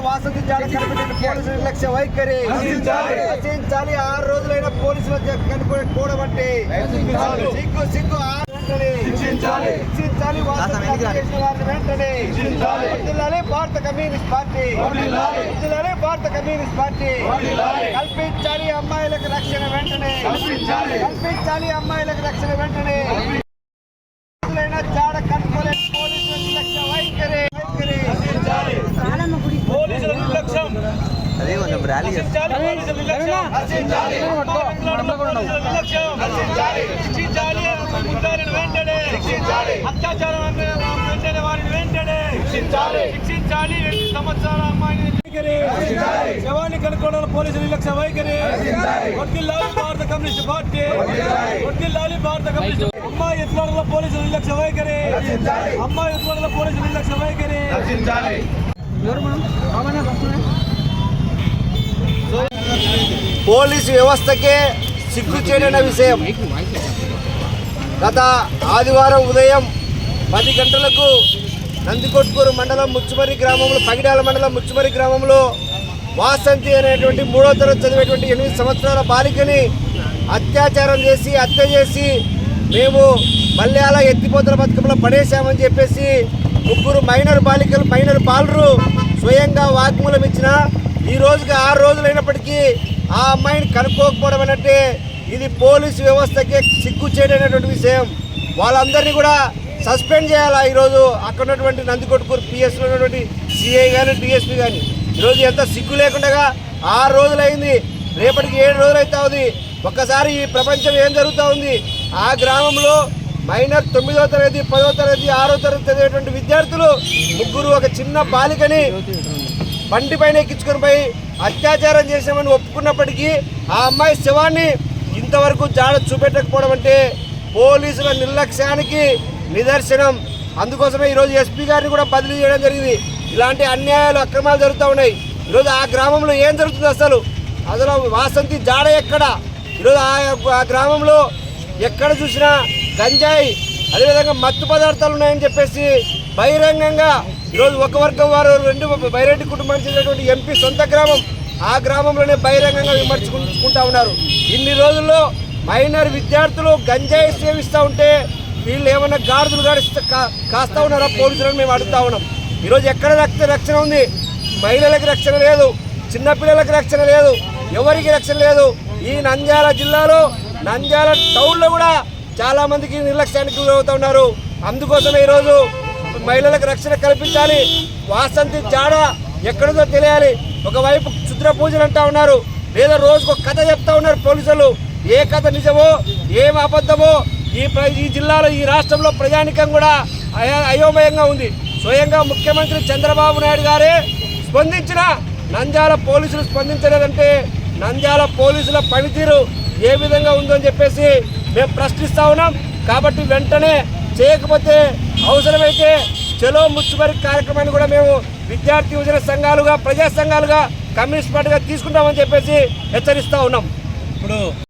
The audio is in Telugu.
వాసంతి జాడ కనిపెట్టిన పోలీసుల నిర్లక్ష్య వైఖరి రచించాలి. 6 రోజులైన పోలీసుల కూడబట్టి సిగ్గు సిగ్గు శిక్షించాలి. చేసిన వారిని వెంటనే వర్ధిల్లాలి భారత కమ్యూనిస్ట్ పార్టీ, వర్ధిల్లాలి భారత కమ్యూనిస్ట్ పార్టీ. కల్పించాలి అమ్మాయిలకు రక్షణ వెంటనే, కల్పించాలి అమ్మాయిలకు రక్షణ వెంటనే. జాడ కనుక్కోలేని పోలీసుల నిర్లక్ష్య వైఖరి పోలీసుల నిర్లక్ష్యం అత్యాచారం వెంటనే వారిని వెంటనే శిక్షించాలి. 2 సంవత్సరాల అమ్మాయిని శవాన్ని కనుక్కోవడం పోలీసుల నిర్లక్ష్య వైఖరి. వర్ధిల్లాలి భారత కమ్యూనిస్ట్ పార్టీ, వర్ధిల్లాలి భారత కమ్యూనిస్ట్. అమ్మాయి ఎత్తుకోవడంలో పోలీసుల నిర్లక్ష్య వైఖరి, అమ్మాయి ఎత్తుకోవడంలో పోలీసుల నిర్లక్ష్య వైఖరి. పోలీసు వ్యవస్థకే సిగ్గుచేటైన విషయం. గత ఆదివారం ఉదయం 10 గంటలకు నందికొట్కూరు మండలం ముచ్చుమర్రి గ్రామంలో, పగిడాల మండలం ముచ్చుమర్రి గ్రామంలో వాసంతి అనేటువంటి 3వ తరగతి చదివేటువంటి 8 సంవత్సరాల బాలికని అత్యాచారం చేసి హత్య చేసి మేము మల్యాల ఎత్తిపోతల బతుకంలో పడేశామని చెప్పేసి 3 మైనర్ బాలురు స్వయంగా వాగ్మూలం ఇచ్చిన ఈ రోజుకి 6 రోజులైనప్పటికీ ఆ అమ్మాయిని కనుక్కోకపోవడం అంటే ఇది పోలీసు వ్యవస్థకే సిగ్గు చేయడమైనటువంటి విషయం. వాళ్ళందరినీ కూడా సస్పెండ్ చేయాలా. ఈరోజు అక్కడ ఉన్నటువంటి నందికొట్కూరు పిఎస్లో ఉన్నటువంటి సిఐ కానీ డిఎస్పీ కానీ ఈరోజు ఎంత సిగ్గు లేకుండా 6 రోజులైంది, రేపటికి 7 రోజులు అవుతా ఉంది. ఒక్కసారి ఈ ప్రపంచం ఏం జరుగుతూ ఉంది. ఆ గ్రామంలో మైనర్ 9వ తరగతి 10వ తరగతి 6వ తరగతి చదివేటువంటి విద్యార్థులు 3 ఒక చిన్న బాలికని బండి పైన ఎక్కించుకొని పోయి అత్యాచారం చేసామని ఒప్పుకున్నప్పటికీ ఆ అమ్మాయి శవాన్ని ఇంతవరకు జాడ చూపెట్టకపోవడం అంటే పోలీసుల నిర్లక్ష్యానికి నిదర్శనం. అందుకోసమే ఈరోజు ఎస్పీ గారిని కూడా బదిలీ చేయడం జరిగింది. ఇలాంటి అన్యాయాలు అక్రమాలు జరుగుతూ ఉన్నాయి. ఈరోజు ఆ గ్రామంలో ఏం జరుగుతుంది, అసలు వాసంతి జాడ ఎక్కడ? ఈరోజు ఆ గ్రామంలో ఎక్కడ చూసినా గంజాయి, అదేవిధంగా మత్తు పదార్థాలు ఉన్నాయని చెప్పేసి బహిరంగంగా ఈరోజు ఒక వర్గం వారు 2 బైరెడ్డి కుటుంబానికి చెందినటువంటి ఎంపీ సొంత గ్రామం, ఆ గ్రామంలోనే బహిరంగంగా విమర్శించుకుంటా ఉన్నారు. ఇన్ని రోజుల్లో మైనర్ విద్యార్థులు గంజాయి సేవిస్తూ ఉంటే వీళ్ళు ఏమన్నా గాడిదలు కాస్తా ఉన్నారా పోలీసులను మేము అడుగుతా ఉన్నాం. ఈరోజు ఎక్కడ రక్షణ ఉంది? మహిళలకు రక్షణ లేదు, చిన్నపిల్లలకు రక్షణ లేదు, ఎవరికి రక్షణ లేదు. ఈ నంద్యాల జిల్లాలో నంద్యాల టౌన్లో కూడా చాలా మందికి నిర్లక్ష్యానికి గురవుతూ ఉన్నారు. అందుకోసమే ఈరోజు మహిళలకు రక్షణ కల్పించాలి. వాసంతి జాడ ఎక్కడుందో తెలియాలి. ఒకవైపు క్షుద్ర పూజలు అంటా ఉన్నారు, లేదా రోజుకు కథ చెప్తా ఉన్నారు పోలీసులు. ఏ కథ నిజమో ఏం అబద్ధమో ఈ జిల్లాలో ఈ రాష్ట్రంలో ప్రజానికం కూడా అయోమయంగా ఉంది. స్వయంగా ముఖ్యమంత్రి చంద్రబాబు నాయుడు గారే స్పందించిన నంద్యాల పోలీసులు స్పందించలేదంటే నంద్యాల పోలీసుల పనితీరు ఏ విధంగా ఉందో అని చెప్పేసి మేము ప్రశ్నిస్తా ఉన్నాం. కాబట్టి వెంటనే చేయకపోతే అవసరమైతే చలో ముచ్చుమర్రి కార్యక్రమాన్ని కూడా మేము విద్యార్థి యువజన సంఘాలుగా, ప్రజా సంఘాలుగా, కమ్యూనిస్ట్ పార్టీగా తీసుకుంటామని చెప్పేసి హెచ్చరిస్తా ఉన్నాం. ఇప్పుడు